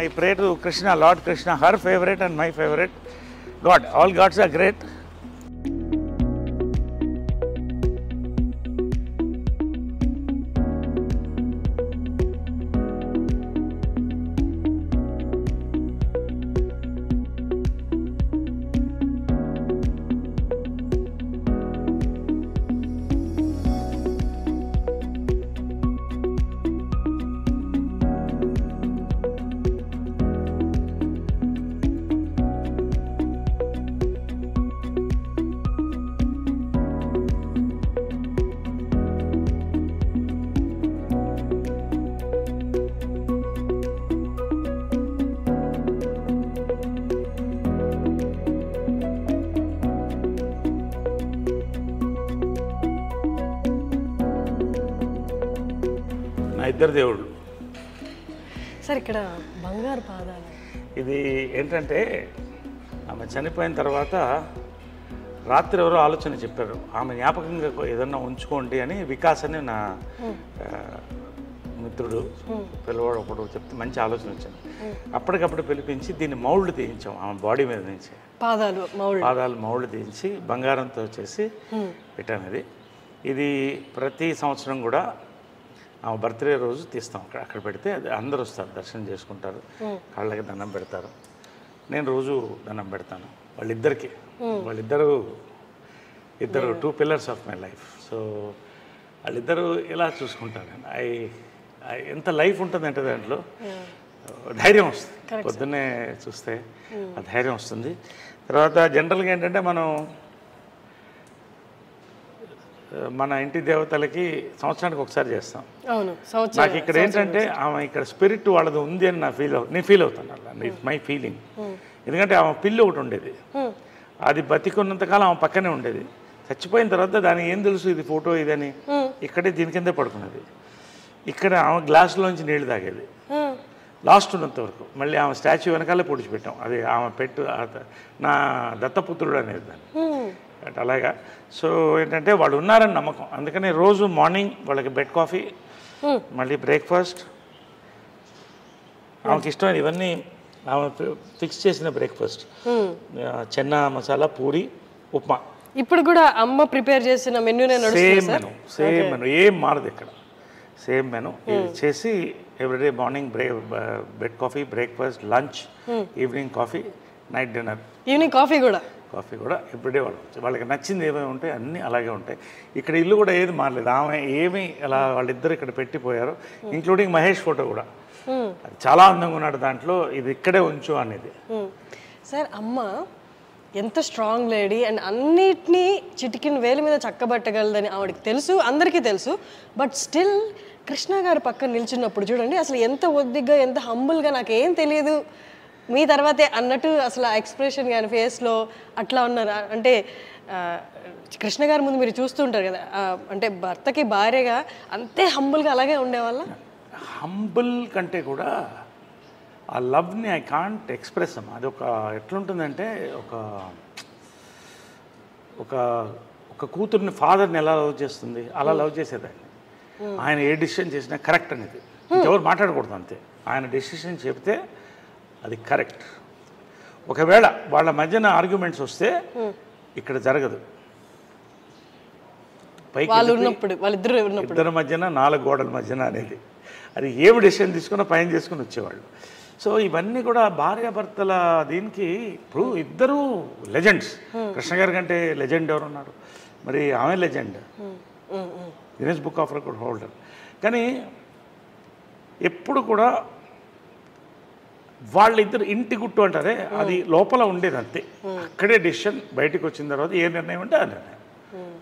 I pray to Krishna, Lord Krishna, her favorite and my favorite God. All gods are great. ఇద్దరు దేవుళ్ళు sir. ఇక్కడ బంగారు పాదాలు ఇది ఏంటంటే ఆమె చనిపోయిన తర్వాత రాత్రి ఎవరో ఆలోచన చెప్పారు, ఆమె జ్ఞాపకంగా ఏదన్నా ఉంచుకోండి అని. వికాస్ అని నా మిత్రుడు పిల్లవాడు ఒకడు చెప్తే మంచి ఆలోచన వచ్చింది. అప్పటికప్పుడు పిలిపించి దీన్ని మౌల్డ్ తీయించాం ఆమె బాడీ మీద నుంచి. పాదాలు మౌల్డ్ తీయించి బంగారంతో చేసి పెట్టాను. ఇది ప్రతి సంవత్సరం కూడా ఆమె బర్త్డే రోజు తీస్తాం. అక్కడ పెడితే అది అందరూ వస్తారు, దర్శనం చేసుకుంటారు, కాళ్ళకి దండం పెడతారు. నేను రోజు దండం పెడతాను వాళ్ళిద్దరు 2 pillars of my life. So వాళ్ళిద్దరూ ఇలా చూసుకుంటాను. ఎంత లైఫ్ ఉంటుందంటే దాంట్లో ధైర్యం వస్తుంది. పొద్దున్నే చూస్తే ఆ ధైర్యం వస్తుంది. తర్వాత జనరల్గా ఏంటంటే మన ఇంటి దేవతలకి సంవత్సరానికి ఒకసారి చేస్తాం. నాకు ఇక్కడ ఏంటంటే ఆమె ఇక్కడ స్పిరిట్ వాళ్ళది ఉంది అని నేను ఫీల్ అవుతాను. అలా ఇట్స్ మై ఫీలింగ్. ఎందుకంటే ఆమె పిల్లి ఒకటి ఉండేది, అది బతికున్నంతకాలం ఆమె పక్కనే ఉండేది. చచ్చిపోయిన తర్వాత దానికి ఏం తెలుసు ఇది ఫోటో ఇదని, ఇక్కడే దీని కిందే పడుకున్నది. ఇక్కడ ఆమె గ్లాసులోంచి నీళ్లు తాగేది లాస్ట్ ఉన్నంత వరకు. మళ్ళీ ఆమె స్టాచ్యూ వెనకాలే పొడిచిపెట్టాం. అది ఆమె నా దత్తపుత్రుడు అనేది దాన్ని. అలాగా. సో ఏంటంటే వాళ్ళు ఉన్నారని నమ్మకం. అందుకని రోజు మార్నింగ్ వాళ్ళకి బెడ్ కాఫీ, మళ్ళీ బ్రేక్ఫాస్ట్. ఆమెకి ఇష్టమైన ఇవన్నీ ఆమె ఫిక్స్ చేసిన బ్రేక్ఫాస్ట్, చెన్నా మసాలా, పూరి, ఉప్మా. ఇప్పుడు కూడా అమ్మ ప్రిపేర్ చేసిన మెన్యూనే నడుస్తుంది. సేమ్ మెను, ఏం మారదు ఇక్కడ. సేమ్ మెను చేసి everyday morning bed coffee, breakfast, lunch, evening coffee, night dinner. Evening coffee కూడా ఎవ్రీడే వాళ్ళకి నచ్చింది ఏమేమి ఉంటాయి అన్నీ అలాగే ఉంటాయి. ఇక్కడ ఇల్లు కూడా ఏది మారలేదు. ఆమె ఏమి అలా వాళ్ళిద్దరు ఇక్కడ పెట్టిపోయారు, ఇంక్లూడింగ్ మహేష్ ఫోటో కూడా. చాలా అందంగా ఉన్నాడు దాంట్లో, ఇది ఇక్కడే ఉంచు అనేది. సార్ అమ్మ ఎంత స్ట్రాంగ్ లేడీ అండ్ అన్నిటినీ చిటికిన వేలు మీద చక్కబట్టగలదని ఆవిడకి తెలుసు, అందరికీ తెలుసు. బట్ స్టిల్ కృష్ణ గారి పక్కన నిల్చున్నప్పుడు చూడండి అసలు ఎంత ఒద్దిగ్గా, ఎంత హంబుల్గా, నాకేం తెలియదు మీ తర్వాతే అన్నట్టు అసలు ఆ ఎక్స్ప్రెషన్ కానీ ఫేస్లో అట్లా ఉన్నారు. అంటే కృష్ణ గారి ముందు మీరు చూస్తూ ఉంటారు కదా, అంటే భర్తకి భార్యగా అంతే హంబుల్గా అలాగే ఉండేవాళ్ళ. హంబుల్ కంటే కూడా ఆ లవ్ని ఐ కాంట్ ఎక్స్ప్రెస్ అమ్మా. అది ఎట్లుంటుందంటే ఒక కూతుర్ని ఫాదర్ని ఎలా లవ్ చేస్తుంది అలా లవ్ చేసేదాన్ని. ఆయన ఏ డెసిషన్ చేసినా కరెక్ట్ అనేది, ఎవరు మాట్లాడకూడదు అంతే. ఆయన డెసిషన్ చెప్తే అది కరెక్ట్. ఒకవేళ వాళ్ళ మధ్యన ఆర్గ్యుమెంట్స్ వస్తే ఇక్కడ జరగదు. ఇద్దరి మధ్యన 4 గోడల మధ్యన అనేది, అది ఏమి డెసిషన్ తీసుకున్నా పైన చేసుకుని వచ్చేవాళ్ళు. సో ఇవన్నీ కూడా భార్యాభర్తల దీనికి. ఇప్పుడు ఇద్దరు లెజెండ్స్. కృష్ణ గారి కంటే లెజెండ్ ఎవరు ఉన్నారు? మరి ఆమె legend, Guinness book of record holder. కానీ ఎప్పుడు కూడా వాళ్ళిద్దరు ఇంటి గుట్టు అంటారే, అది లోపల ఉండేది అంతే. అక్కడే డెసిషన్, బయటకు వచ్చిన తర్వాత ఏ నిర్ణయం అంటే ఆ నిర్ణయం,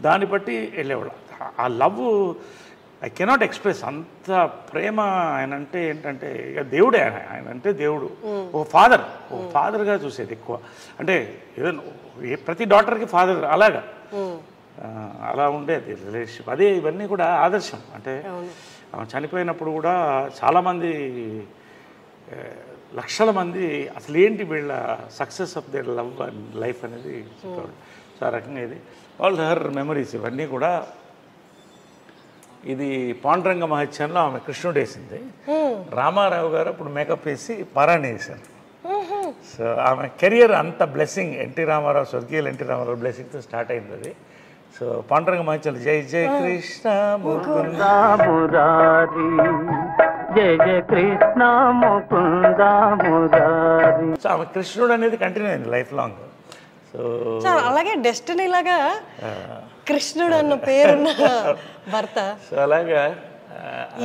దాన్ని బట్టి వెళ్ళేవాళ్ళు. ఆ లవ్ ఐ కెనాట్ ఎక్స్ప్రెస్. అంత ప్రేమ ఆయన అంటే ఏంటంటే ఇక దేవుడే. ఆయన అంటే దేవుడు, ఒక ఫాదర్గా చూసేది ఎక్కువ. అంటే ఏదైనా ప్రతి డాటర్కి ఫాదర్ అలాగా అలా ఉండేది రిలేషన్షిప్. అదే ఇవన్నీ కూడా ఆదర్శం. అంటే చనిపోయినప్పుడు కూడా చాలామంది, లక్షల మంది అసలు ఏంటి వీళ్ళ success of their love and life అనేది చెప్పేవాళ్ళు. సో ఆ రకంగా ఇది ఆల్ హర్ మెమరీస్ ఇవన్నీ కూడా. ఇది పాండురంగ మహత్యంలో ఆమె కృష్ణుడు వేసింది. రామారావు గారు అప్పుడు మేకప్ వేసి పారాయణ చేశారు. సో ఆమె కెరియర్ అంత బ్లెస్సింగ్, ఎన్టీ రామారావు, స్వర్గీయులు ఎన్టీ రామారావు బ్లెస్సింగ్తో స్టార్ట్ అయింది అది. సో పాండురంగ మాచలు జై జై కృష్ణ ముకుంద మురారి, జై జై కృష్ణ ముకుంద మురారి. సో ఆమె కృష్ణుడు అనేది కంటిన్యూ అయింది లైఫ్ లాంగ్. సో అలాగే డెస్టినీ లాగా కృష్ణుడు అన్న పేరున్న భర్త. సో అలాగా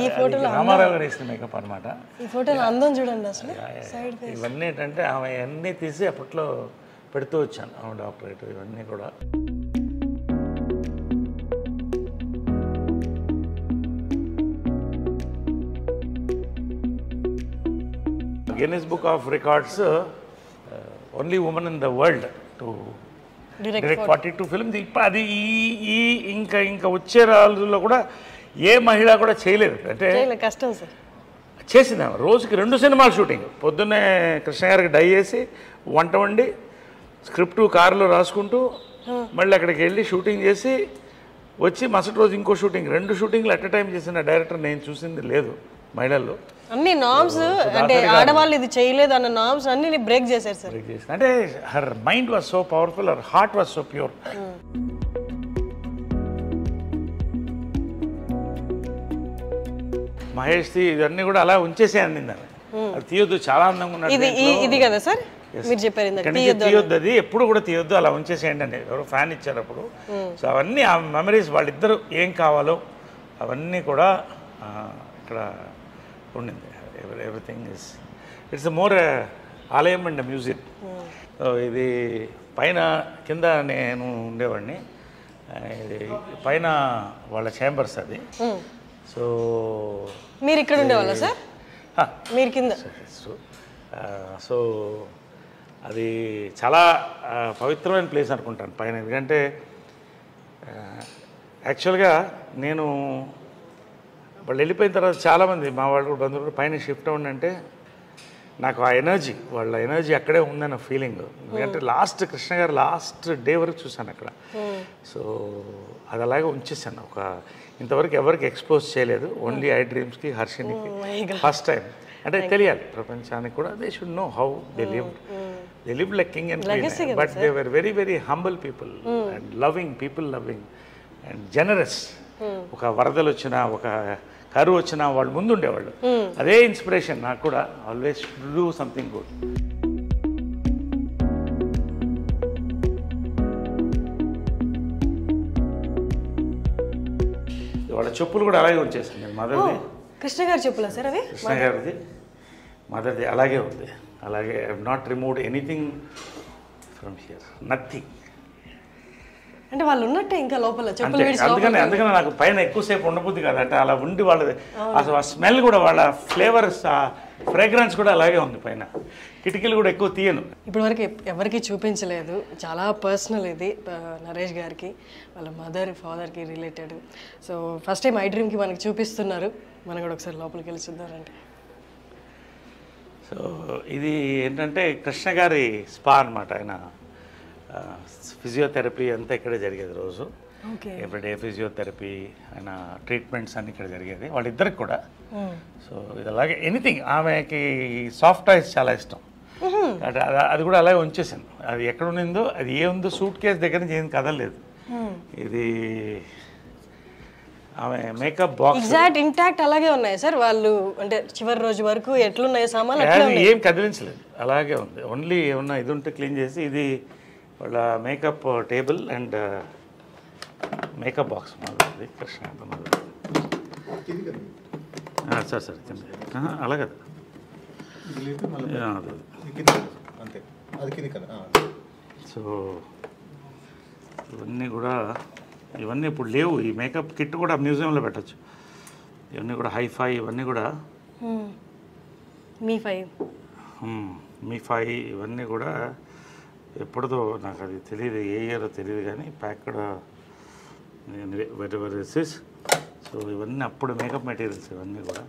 ఈ ఫోటోలో రామారావు గారు వేసిన మేకప్ అనమాట. ఈ ఫోటోలో అందం చూడండి అసలు. సైడ్ ఫేస్ ఇవన్నీ ఏంటంటే ఆమె అన్నీ తీసి అప్పట్లో పెడుతూ వచ్చాను, ఆమె డాక్టరేట్ ఇవన్నీ కూడా. Guinness book of records only women in the world to direct 42 films. ఇప్పుడు అది ఈ ఇంకా వచ్చే రోజుల్లో కూడా ఏ మహిళ కూడా చేయలేదు. అంటే కష్టం సార్. చేసింది రోజుకి 2 సినిమాలు షూటింగ్. పొద్దున్నే కృష్ణ గారికి డై చేసి వంట వండి స్క్రిప్ట్ కారులో రాసుకుంటూ మళ్ళీ అక్కడికి వెళ్ళి షూటింగ్ చేసి వచ్చి మరుసటి రోజు ఇంకో షూటింగ్, 2 షూటింగ్లు అట్ ఎ టైం చేసిన డైరెక్టర్ నేను చూసింది లేదు మహిళల్లో. అన్ని నామ్స్ అంటే ఆడవాళ్ళు ఇది చేయలేదు అన్న నామ్స్ అన్ని బ్రేక్ చేశారు సార్. అంటే her mind was so powerful, her heart was so pure. Mahesh ఇవన్నీ కూడా అలా ఉంచేసే అందింది. అది తీయొద్దు, చాలా అందంగా ఉన్నది. ఇది కదా సార్ మీరు చెప్పారు తీయొద్దు, అది ఎప్పుడు కూడా తీయొద్దు, అలా ఉంచేసేయండి అని ఎవరో ఫ్యాన్ ఇచ్చారు అప్పుడు. సో అవన్నీ ఆ మెమరీస్, వాళ్ళిద్దరు ఏం కావాలో అవన్నీ కూడా ఇక్కడ ఉండింది. ఎవ్రీథింగ్ ఇస్ ఇట్స్ మోర్ ఆలయం అండ్ మ్యూజియం. సో ఇది పైన కింద నేను ఉండేవాడిని, ఇది పైన వాళ్ళ ఛాంబర్స్ అది. సో మీరు ఇక్కడ ఉండేవాళ్ళ సార్? మీరు కింద. సో అది చాలా పవిత్రమైన ప్లేస్ అనుకుంటాను పైన. ఎందుకంటే యాక్చువల్గా నేను వాళ్ళు వెళ్ళిపోయిన తర్వాత చాలామంది మా వాళ్ళు బంధువులు పైన షిఫ్ట్ అవ్వండి అంటే నాకు ఆ ఎనర్జీ, వాళ్ళ ఎనర్జీ అక్కడే ఉందన్న ఫీలింగ్. ఎందుకంటే లాస్ట్ కృష్ణ గారు లాస్ట్ డే వరకు చూశాను అక్కడ. సో అది అలాగే ఉంచేసాను. ఇంతవరకు ఎవరికి ఎక్స్పోజ్ చేయలేదు, ఓన్లీ ఐ డ్రీమ్స్కి, హర్షినికి ఫస్ట్ టైం. అంటే తెలియాలి ప్రపంచానికి కూడా, they should know how they live like king and queen, but they were very very humble people and loving people, loving and generous. ఒక వరదలు వచ్చినా, ఒక కరువు వచ్చినా వాళ్ళు ముందు ఉండేవాళ్ళు. అదే ఇన్స్పిరేషన్ నాకు కూడా, ఆల్వేస్ డూ సంథింగ్ గుడ్. వాళ్ళ చెప్పులు కూడా అలాగే ఉంచేసాను నేను. మదర్ది కృష్ణ గారి చెప్పులా సార్ అవి? కృష్ణ గారిది మదర్ది అలాగే ఉంది. అలాగే I have not removed anything from here, nothing. అంటే వాళ్ళు ఉన్నట్టే ఇంకా లోపల చెప్పులు. అందుకని నాకు పైన ఎక్కువసేపు ఉండబుద్ది కాదు. అంటే అలా ఉండి వాళ్ళది అసలు ఆ స్మెల్ కూడా, వాళ్ళ ఫ్లేవర్స్, ఆ ఫ్రేగ్రెన్స్ కూడా అలాగే ఉంది పైన. కిటికీలు కూడా ఎక్కువ తీయను. ఇప్పటివరకు ఎవరికి చూపించలేదు, చాలా పర్సనల్ ఇది నరేష్ గారికి, వాళ్ళ మదర్ ఫాదర్కి related. So first time I డ్రీమ్కి మనకి చూపిస్తున్నారు, మనం కూడా ఒకసారి లోపలికి వెళ్ళి చూద్దారంటే. సో ఇది ఏంటంటే కృష్ణ గారి స్పా అనమాట. ఆయన ఫిజియోథెరపీ అంతా ఇక్కడే జరిగేది రోజు. ఎవ్రీడే ఫిజియోథెరపీ, ఆయన ట్రీట్మెంట్స్ అన్నీ ఇక్కడ జరిగేది వాళ్ళిద్దరికి కూడా. సో ఇది అలాగే ఎనీథింగ్. ఆమెకి సాఫ్ట్ టాయ్స్ చాలా ఇష్టం, అది కూడా అలాగే ఉంచేసాను. అది ఎక్కడ ఉండిందో, అది ఏముందో సూట్ కేసు దగ్గర నుంచి ఏం కదలలేదు. ఇది ఆమె మేకప్ బాక్స్ ఎగ్జాక్ట్ ఇంటాక్ట్ అలాగే ఉన్నాయి సార్. వాళ్ళు అంటే చివరి రోజు వరకు ఎట్లున్నాయి సామాన్లు ఏం కదిలించలేదు, అలాగే ఉంది. ఓన్లీ ఏమన్నా ఇది ఉంటే క్లీన్ చేసి, ఇది వాళ్ళ makeup table and makeup box మాది కృష్ణ. సార్ కింద అలా కదా. సో ఇవన్నీ కూడా, ఇవన్నీ ఇప్పుడు లేవు. ఈ మేకప్ కిట్ కూడా మ్యూజియంలో పెట్టచ్చు. ఇవన్నీ కూడా హైఫై, ఇవన్నీ కూడా మీ ఫై ఇవన్నీ కూడా ఎప్పుడుదో నాకు అది తెలియదు, ఏ ఇయర్ తెలియదు, కానీ ప్యాక్డ్ వెరైటీస్. సో ఇవన్నీ అప్పుడు మేకప్ మెటీరియల్స్ ఇవన్నీ కూడా.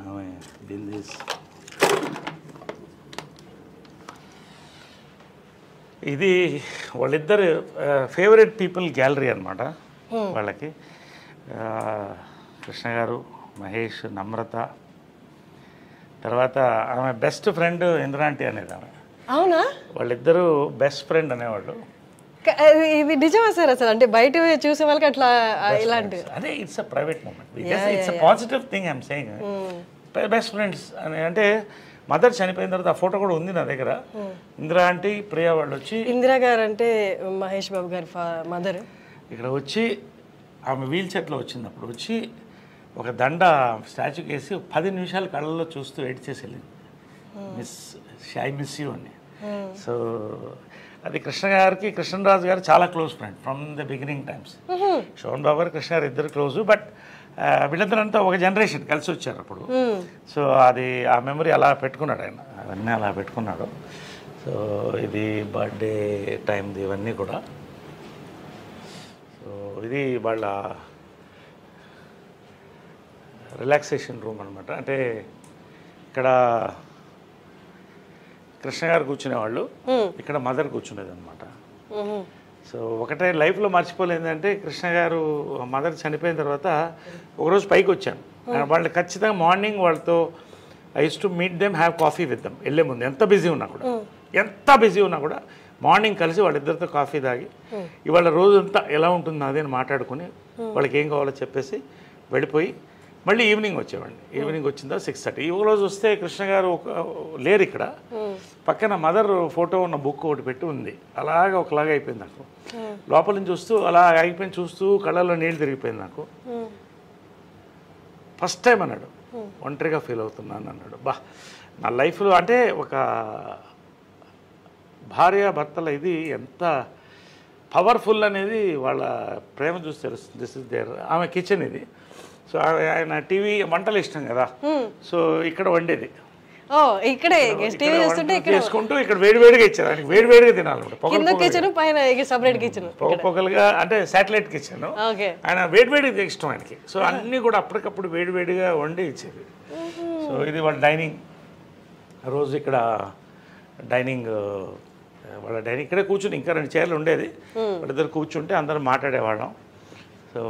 ఆమె బిందీస్, ఇది వాళ్ళిద్దరు ఫేవరెట్ పీపుల్ గ్యాలరీ అనమాట వాళ్ళకి. కృష్ణ గారు, మహేష్, నమ్రత, తర్వాత ఆమె బెస్ట్ ఫ్రెండ్ ఇంద్రాంటి అనేది ఆమె. అవునా? వాళ్ళిద్దరూ బెస్ట్ ఫ్రెండ్ అనేవాళ్ళు. ఇది నిజమా సార్? అసలు అంటే బయట చూసే వాళ్ళకి అట్లా ఇలాంటి అదే it's a private moment, it's a positive thing I'm saying. Best friends అని అంటే మదర్ చనిపోయిన తర్వాత ఆ ఫోటో కూడా ఉంది నా దగ్గర. ఇందిరా ఆంటీ ప్రియా వాళ్ళు వచ్చి, ఇందిరా గారు అంటే మహేష్ బాబు గారి మదర్, ఇక్కడ వచ్చి ఆమె వీల్ చైర్లో వచ్చినప్పుడు వచ్చి ఒక దండ స్టాచ్యూకి వేసి 10 నిమిషాలు కళ్ళల్లో చూస్తూ ఎయిట్ చేసి వెళ్ళింది, ఐ మిస్ యూ అని. సో అది కృష్ణ గారికి కృష్ణరాజు గారు చాలా close friend from the beginning times. Shobhan Babu గారు కృష్ణ గారు ఇద్దరు క్లోజు, బట్ వీళ్ళందరంతా ఒక జనరేషన్ కలిసి వచ్చారు అప్పుడు. సో అది ఆ మెమరీ అలా పెట్టుకున్నాడు ఆయన, అవన్నీ అలా పెట్టుకున్నాడు. సో ఇది బర్త్డే టైంది ఇవన్నీ కూడా. సో ఇది వాళ్ళ రిలాక్సేషన్ రూమ్ అనమాట. అంటే ఇక్కడ కృష్ణ గారు కూర్చునేవాళ్ళు, ఇక్కడ మదర్ కూర్చునేది అనమాట. సో ఒకటే లైఫ్లో మర్చిపోలేదంటే కృష్ణ గారు మదర్ చనిపోయిన తర్వాత ఒకరోజు పైకి వచ్చాను. వాళ్ళు ఖచ్చితంగా మార్నింగ్ వాళ్ళతో I use to meet them, have coffee with them. వెళ్ళే ముందు ఎంత బిజీ ఉన్నా కూడా మార్నింగ్ కలిసి వాళ్ళిద్దరితో కాఫీ తాగి ఇవాళ రోజంతా ఎలా ఉంటుందో అదే మాట్లాడుకుని వాళ్ళకి ఏం కావాలో చెప్పేసి వెళ్ళిపోయి మళ్ళీ ఈవినింగ్ వచ్చేవాడిని. ఈవినింగ్ వచ్చిందా 6:30. ఒక రోజు వస్తే కృష్ణ గారు లేరు ఇక్కడ, పక్కన మదర్ ఫోటో ఉన్న బుక్ ఒకటి పెట్టి ఉంది. అలాగా ఒకలాగా అయిపోయింది నాకు. లోపల నుంచి చూస్తూ అలా అయిపోయింది, చూస్తూ కళ్ళల్లో నీళ్ళు తిరిగిపోయింది నాకు. ఫస్ట్ టైం అన్నాడు ఒంటరిగా ఫీల్ అవుతున్నాను అన్నాడు. బా నా లైఫ్లో అంటే ఒక భార్య భర్తల ఇది ఎంత పవర్ఫుల్ అనేది వాళ్ళ ప్రేమ చూసి తెలుస్తుంది. This is there. ఆమె కిచెన్ ఇది. సో ఆయన టీవీ వంటలు ఇష్టం కదా, సో ఇక్కడ వండేది. ఇక్కడే చేసుకుంటూ ఇక్కడ వేడివేడిగా ఇచ్చారు ఆయనకి, వేడివేడిగా తినాలి. పొగలుగా అంటే శాటిలైట్ కిచెన్, ఆయన వేడివేడిగా ఇష్టం ఆయనకి. సో అన్నీ కూడా అప్పటికప్పుడు వేడివేడిగా వండి ఇచ్చేది. సో ఇది వాళ్ళ డైనింగ్. రోజు ఇక్కడ డైనింగ్, వాళ్ళ డైనింగ్ ఇక్కడే కూర్చుని, ఇంకా 2 చైర్లు ఉండేది, వాళ్ళిద్దరు కూర్చుంటే అందరం మాట్లాడేవాళ్ళం. సో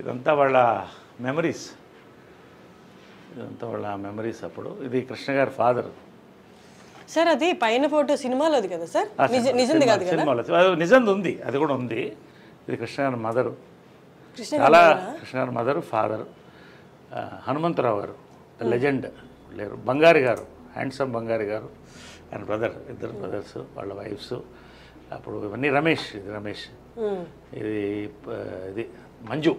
ఇదంతా వాళ్ళ మెమరీస్, అప్పుడు. ఇది కృష్ణ గారి ఫాదర్ సార్. అది పైన ఫోటో సినిమాలోది కదా సార్? నిజంది కాదు కదా? సినిమాలో నిజంది ఉంది, అది కూడా ఉంది. ఇది కృష్ణ గారి మదరు, చాలా కృష్ణ గారి మదరు, ఫాదర్ హనుమంతరావు గారు లెజెండ్ లేరు, బంగారి గారు, హ్యాండ్సమ్ బంగారి గారు, ఆయన బ్రదర్, ఇద్దరు బ్రదర్స్, వాళ్ళ వైఫ్స్. అప్పుడు ఇవన్నీ రమేష్, ఇది రమేష్, ఇది మంజు.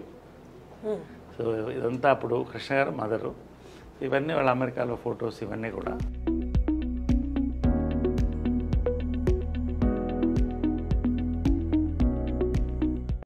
సో ఇదంతా అప్పుడు కృష్ణ గారు మదరు. ఇవన్నీ వాళ్ళ అమెరికాలో ఫొటోస్, ఇవన్నీ కూడా.